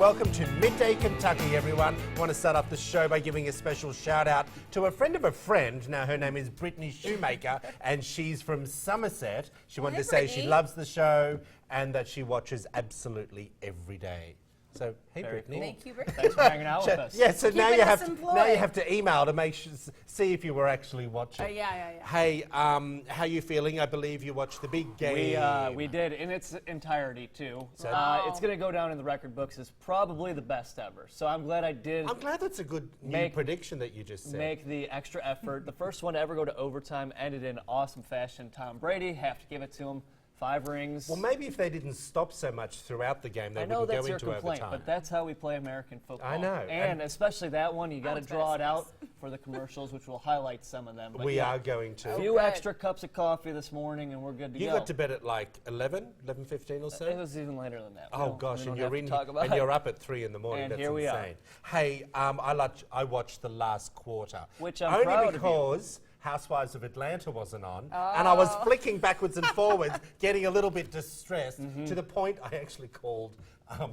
Welcome to Midday, Kentucky, everyone. I want to start off the show by giving a special shout out to a friend of a friend. Now, her name is Brittany Shoemaker, and she's from Somerset. She wanted to say she loves the show and that she watches absolutely every day. So, hey, Brittany. Cool. Thank you, Brittany. Thanks for hanging out with us. Yeah, so now you have to email to make sure, see if you were actually watching. Yeah. Hey, how you feeling? I believe you watched the big game. We did in its entirety too. So it's going to go down in the record books as probably the best ever. So I'm glad I did. I'm glad that's a good new prediction that you just said. Make the extra effort. The first one to ever go to overtime ended in awesome fashion. Tom Brady, have to give it to him. 5 rings. Well, maybe if they didn't stop so much throughout the game, they wouldn't go into overtime. I know that's your complaint, but that's how we play American football. I know. And especially that one, you got to draw it out for the commercials, which will highlight some of them. But we are going to. A few extra cups of coffee this morning, and we're good to go. You got to bed at like 11:15 or so? It was even later than that. Oh, gosh, and you're up at 3 in the morning. And that's here we insane. are. Hey, I watched the last quarter. Which I'm proud of you. Only because Housewives of Atlanta wasn't on, and I was flicking backwards and forwards, getting a little bit distressed, to the point I actually called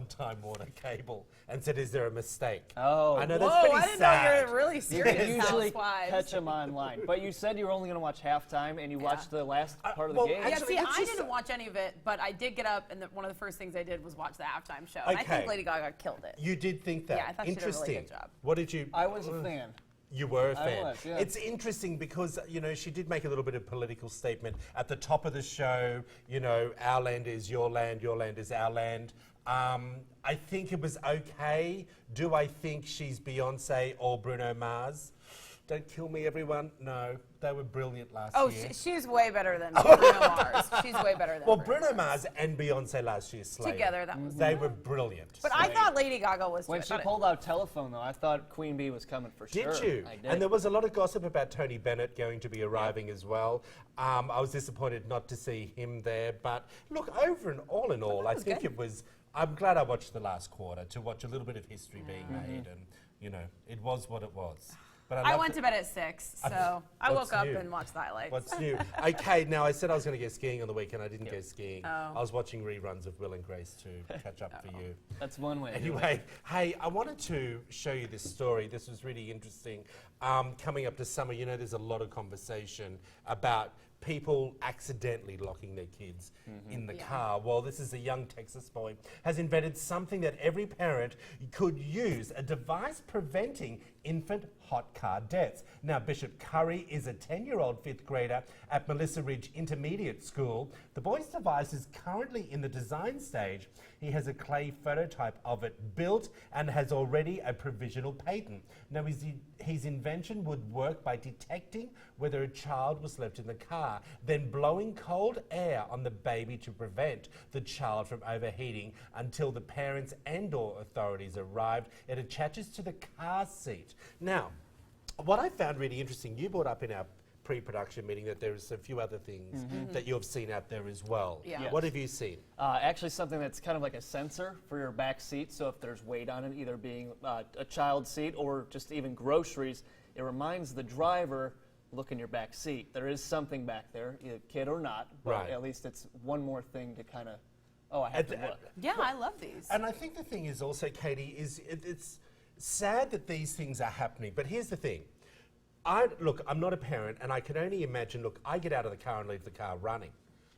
Time Warner Cable and said, "Is there a mistake?" Oh, I know that's pretty sad. I didn't know you're really serious. You usually Housewives. catch them online, but you said you were only going to watch halftime, and you watched the last part of the game. Actually, I didn't watch any of it, but I did get up, and one of the first things I did was watch the halftime show. And I think Lady Gaga killed it. You did think that? Yeah, I thought she did a really good job. What did you? I was a fan. You were a fan. I was, yeah. It's interesting because, you know, she did make a little bit of political statement at the top of the show. You know, our land is your land is our land. I think it was okay. Do I think she's Beyonce or Bruno Mars? Don't kill me, everyone. No, they were brilliant last year. She's way better than Bruno Mars. She's way better than Bruno Mars and Beyonce last year slayed. Together, they were brilliant. But I thought Lady Gaga was when she pulled out Telephone, though, I thought Queen Bee was coming for sure. Did you? I did. And there was a lot of gossip about Tony Bennett going to be arriving as well. I was disappointed not to see him there. But look, all in all, I think it was. I'm glad I watched the last quarter to watch a little bit of history being made, and you know, it was what it was. But I went to bed at 6, so I woke up and watched the highlights. What's new? Okay, now I said I was going to go skiing on the weekend. I didn't go skiing. I was watching reruns of Will and Grace to catch up for you. That's one way. Anyway, hey, I wanted to show you this story. This was really interesting. Coming up to summer, you know, there's a lot of conversation about people accidentally locking their kids in the car. Well, this is a young Texas boy has invented something that every parent could use, a device preventing infant hot car deaths. Now, Bishop Curry is a 10-year-old 5th grader at Melissa Ridge Intermediate School. The boy's device is currently in the design stage. He has a clay phototype of it built and has already a provisional patent. Now, his invention would work by detecting whether a child was left in the car, then blowing cold air on the baby to prevent the child from overheating until the parents and/or authorities arrived. It attaches to the car seat. Now, what I found really interesting, you brought up in our pre-production meeting that there's a few other things that you've seen out there as well. Yeah. Yes. What have you seen? Actually, something that's kind of like a sensor for your back seat. So if there's weight on it, either being a child's seat or just even groceries, it reminds the driver, look in your back seat. There is something back there, either kid or not, but at least it's one more thing to kind of, I have to look. Yeah, I love these. And I think the thing is also, Katie, is it's sad that these things are happening. But here's the thing. Look, I'm not a parent, and I can only imagine, look, I get out of the car and leave the car running.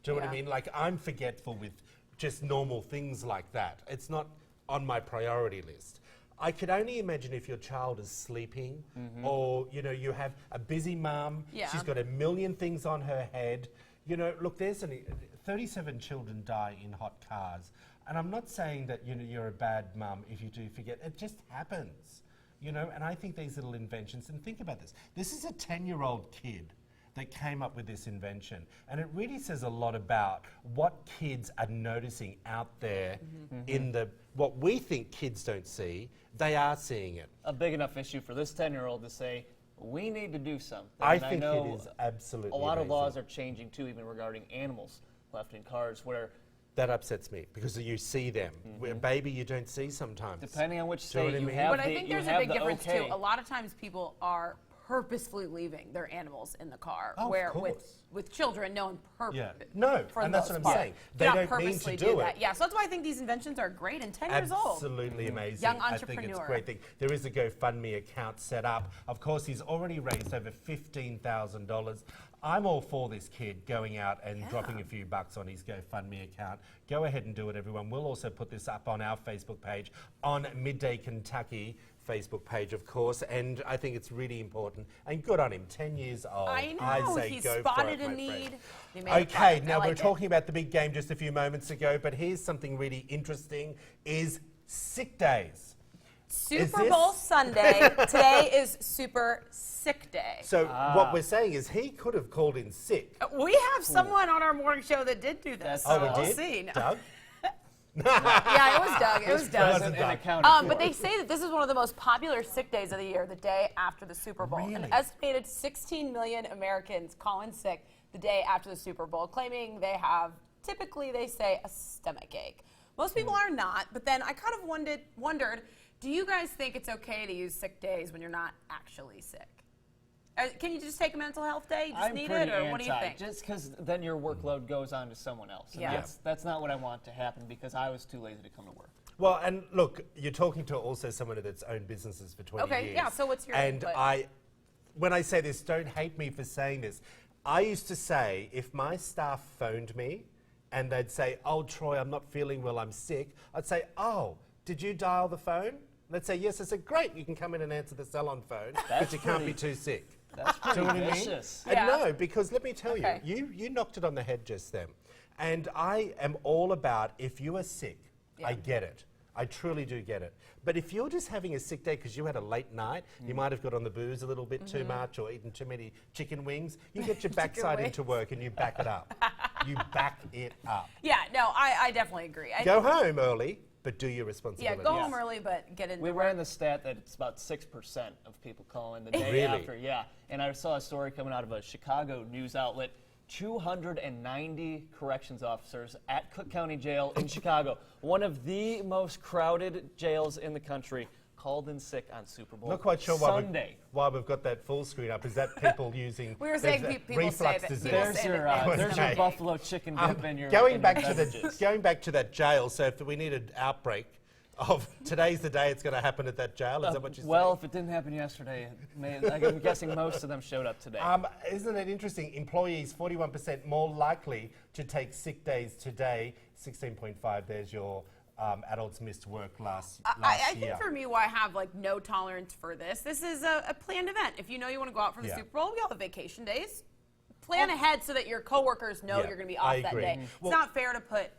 Do you know what I mean? Like, I'm forgetful with just normal things like that. It's not on my priority list. I could only imagine if your child is sleeping or, you know, you have a busy mum, she's got a million things on her head. You know, look, 37 children die in hot cars. And I'm not saying that, you know, you're a bad mum if you do forget. It just happens. You know, and I think these little inventions, and think about this. This is a 10-year-old kid that came up with this invention. And it really says a lot about what kids are noticing out there in what we think kids don't see, they are seeing it. A big enough issue for this 10-year-old to say, we need to do something. I think it is absolutely a lot amazing. of laws are changing too, even regarding animals left in cars, where that upsets me because you see them. Where baby, you don't see sometimes. Depending on which Do you know state what I you mean? have, But I think there's a big difference too. A lot of times people are purposefully leaving their animals in the car. Oh, where of course. with children, no one Yeah. No, for and the that's what I'm most part, saying. do They not don't mean purposely to do that. it. Yeah, so that's why I think these inventions are great and 10 years old. Absolutely amazing. Young I think it's a entrepreneur. great thing. There is a GoFundMe account set up. Of course, he's already raised over $15,000. I'm all for this kid going out and dropping a few bucks on his GoFundMe account. Go ahead and do it, everyone. We'll also put this up on our Facebook page, on Midday Kentucky Facebook page, of course, and I think it's really important. And good on him, 10 years old. I know, say he go spotted for it, a my need. friend. He made a Okay, product. now I we were like it. talking about the big game just a few moments ago, but here's something really interesting, is sick days. Super this- Bowl Sunday. Today is Super Sick Day. So what we're saying is he could have called in sick. We have someone on our morning show that did do this. Oh, so we we'll did? see. No. Doug? Yeah, it was Doug. It was Doug. Present and accounted But for. they say that this is one of the most popular sick days of the year, the day after the Super Bowl. Really? An estimated 16 million Americans call in sick the day after the Super Bowl, claiming they have, typically they say, a stomach ache. Most people are not, but then I kind of wondered, do you guys think it's okay to use sick days when you're not actually sick? Can you just take a mental health day? You just I'm need pretty it, or what do you anti, think? just because then your workload goes on to someone else. And Yeah. that's not what I want to happen because I was too lazy to come to work. Well, and look, you're talking to also someone that's owned businesses for 20 Okay, years. yeah, so what's your And input? when I say this, don't hate me for saying this. I used to say, if my staff phoned me and they'd say, oh, Troy, I'm not feeling well, I'm sick, I'd say, oh, did you dial the phone? They'd say, yes. I said, great, you can come in and answer the cell-on phone, but you can't be too sick. That's Do pretty you know what I mean? vicious. Yeah. No, because let me tell Okay. you knocked it on the head just then. And I am all about, if you are sick, I get it. I truly do get it. But if you're just having a sick day because you had a late night, you might have got on the booze a little bit too much or eaten too many chicken wings, you get your backside into work and you back it up. You back it up. Yeah, no, I definitely agree. Go home early, but do your Yeah, responsibilities. go home early, but get in. We ran the stat that it's about 6% of people call in the day Really? after. Yeah, and I saw a story coming out of a Chicago news outlet. 290 corrections officers at Cook County Jail in Chicago, one of the most crowded jails in the country, called in sick on Super Bowl Not quite sure Sunday. why we've got that full screen up. Is that people using We were saying there's people say reflux that- disease? people There's say your, that there's your Okay. buffalo chicken dip and your going and back your to the beverages. going back to that jail. So if we need an outbreak of today's the day it's going to happen at that jail, is that what you're Well, saying? if it didn't happen yesterday, I'm guessing most of them showed up today. Isn't it interesting? Employees 41% more likely to take sick days today. 16.5. There's your adults missed work last I year. think for me, why I have like no tolerance for this. This is a planned event. If you know you want to go out for the Yeah. Super Bowl, we all have vacation days. Plan ahead so that your coworkers know Yeah, you're going to be I off that agree. day. Well- It's not fair to put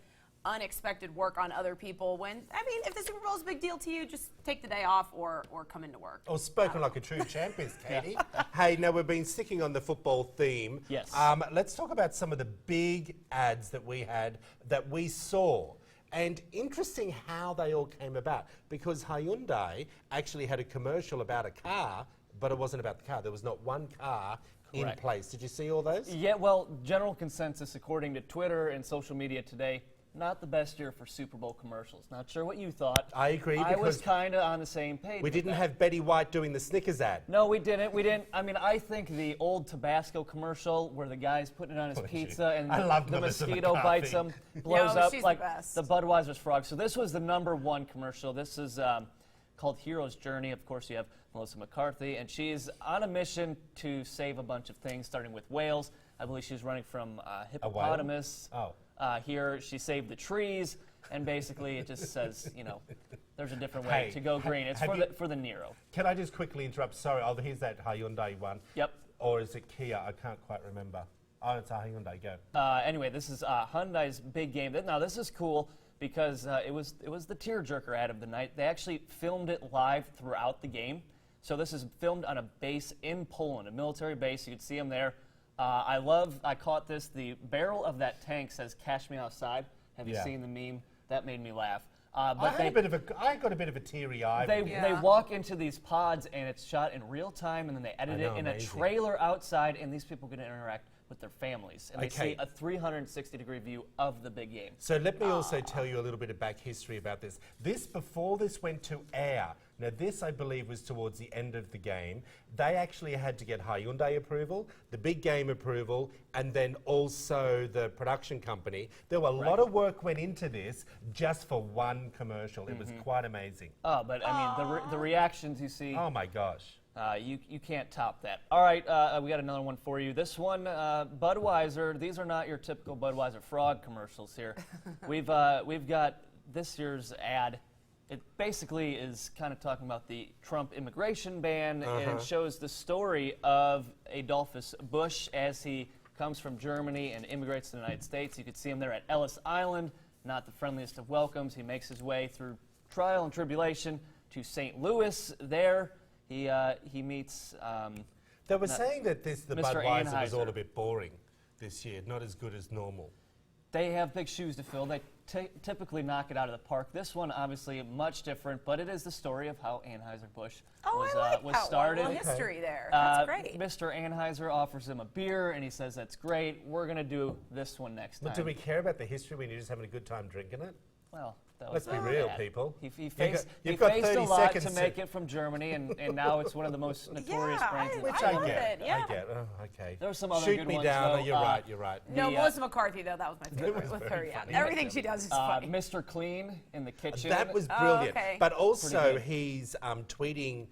unexpected work on other people when, I mean, if the Super Bowl is a big deal to you, just take the day off or come into work. Or spoken like a true champion, Katie. Hey, now we've been sticking on the football theme. Yes. Let's talk about some of the big ads that we had, that we saw. And interesting how they all came about, because Hyundai actually had a commercial about a car, but it wasn't about the car. There was not one car in Correct. place. Did you see all those? Yeah, well, general consensus according to Twitter and social media today, not the best year for Super Bowl commercials. Not sure what you thought. I agree, I was because kind of on the same page. We with didn't that. have Betty White doing the Snickers ad. No, we didn't. We didn't. I mean, I think the old Tabasco commercial where the guy's putting it on his Would you? pizza and I love the Melissa mosquito bites him, McCarthy. blows No, up she's like the best. the Budweiser's frog. So this was the #1 commercial. This is called Hero's Journey. Of course, you have Melissa McCarthy, and she's on a mission to save a bunch of things, starting with whales. I believe she's running from hippopotamus. Oh. Here, she saved the trees, and basically it just says, you know, there's a different way Hey, to go green. It's have for you- the Nero. Can I just quickly interrupt? Sorry, here's that Hyundai one. Yep. Or is it Kia? I can't quite remember. Oh, it's a Hyundai. Go. Anyway, this is Hyundai's big game. Now, this is cool because it was the tearjerker ad of the night. They actually filmed it live throughout the game. So this is filmed on a base in Poland, a military base. You can see them there. I caught this. The barrel of that tank says "Cash Me Outside." Have you Yeah. seen the meme? That made me laugh. I But got a bit of a teary eye. they with it. they walk into these pods and it's shot in real time, and then they edit know, it in amazing. a trailer outside, and these people get to interact with their families, and they Okay. see a 360-degree view of the big game. So let me also tell you a little bit of back history about this. Before this went to air, Now this, I believe, was towards the end of the game. They actually had to get Hyundai approval, the big game approval, and then also the production company. There were a lot of work went into this just for one commercial. It was quite amazing. Oh, but I mean, the reactions you see. Oh my gosh. You can't top that. All right, we got another one for you. This one, Budweiser. These are not your typical Budweiser frog commercials here. We've got this year's ad. It basically is kind of talking about the Trump immigration ban, and it shows the story of Adolphus Bush as he comes from Germany and immigrates to the United States. You could see him there at Ellis Island, not the friendliest of welcomes. He makes his way through trial and tribulation to St. Louis. There, he meets. They were saying that the Mr. Budweiser was all Anheuser. a bit boring this year, not as good as normal. They have big shoes to fill. They typically knock it out of the park. This one, obviously, much different, but it is the story of how Anheuser-Busch was, I like was that started. one. History there. That's great. Mr. Anheuser offers him a beer, and he says, that's great. We're going to do this one next time. But do we care about the history when you're just having a good time drinking it? Well, that was Let's be the real, ad. people. He faced you've got a 30 lot seconds to make it from Germany, and now it's one of the most notorious Yeah, brands. in the Which I I love get. it, yeah. I get. Oh, okay. There were some other Shoot good me ones, down. though. You're right. You're right. No, the, Melissa McCarthy, though, that was my favorite with her. very Yeah, funny. everything she does is funny. Mr. Clean in the kitchen. That was Oh, brilliant. okay. But also, good. his tweeting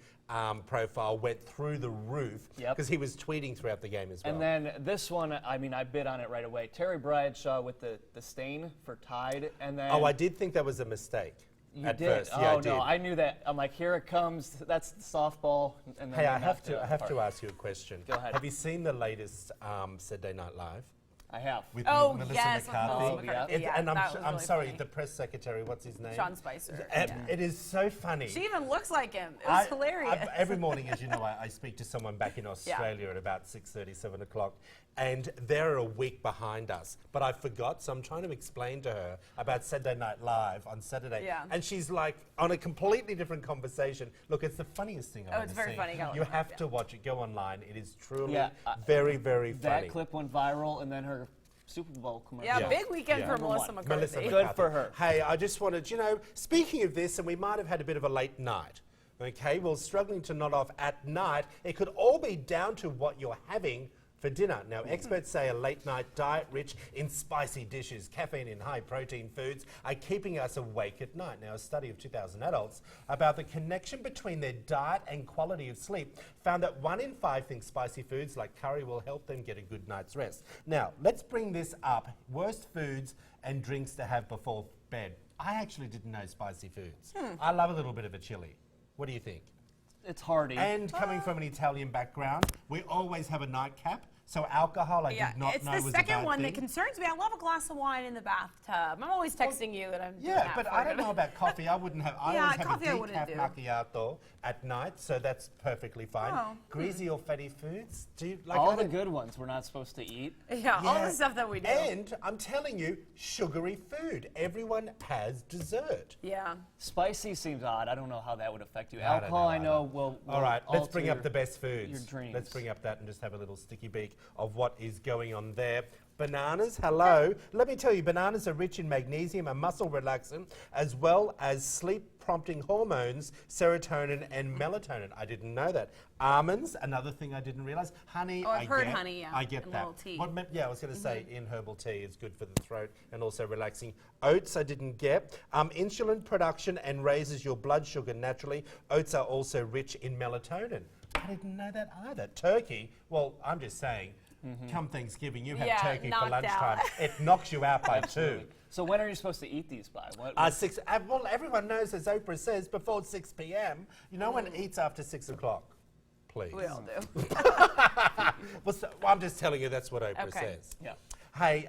profile went through the roof Yep. because he was tweeting throughout the game as well. And then this one, I mean, I bid on it right away. Terry Bradshaw with the stain for Tide, and then. Oh, I did think that was a mistake. You at did? first. Oh, Yeah, I no, did. I knew that. I'm like, here it comes. That's the softball. And then Hey, they I have knocked it to apart. ask you a question. Go ahead. Have you seen the latest Saturday Night Live? I have. With Oh, Melissa yes, with McCarthy? Melissa McCarthy. It- Yeah, and that was I'm really sorry, funny. the press secretary, what's his name? Sean Spicer. And yeah. it is so funny. She even looks like him. It was hilarious. Every morning, as you know, I speak to someone back in Australia at about 6:30, 7 o'clock, and they're a week behind us. But I forgot, so I'm trying to explain to her about Saturday Night Live on Saturday. Yeah. And she's like, on a completely different conversation. Look, it's the funniest thing I've ever it's very seen. funny. Go You look it have up, to watch it. Go online. It is truly Yeah, very, very funny. That clip went viral, and then her Super Bowl commercial. Yeah, Yeah. big weekend Yeah. for Number Melissa one. McCarthy. Melissa Good McCarthy. for her. Hey, I just wanted, speaking of this, and we might have had a bit of a late night. Okay, well, struggling to nod off at night. It could all be down to what you're having for dinner. Now, experts say a late night diet rich in spicy dishes, caffeine and high protein foods are keeping us awake at night. Now, a study of 2,000 adults about the connection between their diet and quality of sleep found that 1 in 5 think spicy foods like curry will help them get a good night's rest. Now, let's bring this up. Worst foods and drinks to have before bed. I actually didn't know spicy foods. I love a little bit of a chili. What do you think? It's hearty. And coming from an Italian background, we always have a nightcap. So alcohol, I Yeah, did not it's know the was a second bad one thing. that concerns me. I love a glass of wine in the bathtub. I'm always texting you that I'm doing Yeah, that but for I don't you. know about coffee. I wouldn't have. I Yeah, always have coffee I a wouldn't decaf do. macchiato at night, so that's perfectly fine. Oh. Greasy or fatty foods? Do you like all I the don't- good ones we're not supposed to eat. Yeah, all the stuff that we do. And I'm telling you, sugary food. Everyone has dessert. Yeah. Spicy seems odd. I don't know how that would affect you. I don't Alcohol, know I know, either. will All right, let's alter bring up the best foods. your dreams. Let's bring up that and just have a little sticky beak of what is going on there. Bananas, hello. Let me tell you, bananas are rich in magnesium, a muscle relaxant, as well as sleep-prompting hormones, serotonin and melatonin. I didn't know that. Almonds, another thing I didn't realize. Honey, Oh, I've heard get. honey, yeah, I get in that. little tea. Yeah, I was going to say in herbal tea is good for the throat and also relaxing. Oats I didn't get. Insulin production and raises your blood sugar naturally. Oats are also rich in melatonin. I didn't know that either. Turkey, well, I'm just saying, come Thanksgiving, you have Yeah, turkey for knocked lunchtime. out. It knocks you out by 2. So when are you supposed to eat these by? What? 6. Well, everyone knows, as Oprah says, before 6 p.m. No one eats after 6 o'clock. Please. We all do. Well, I'm just telling you that's what Oprah Okay. says. Yeah. Hey.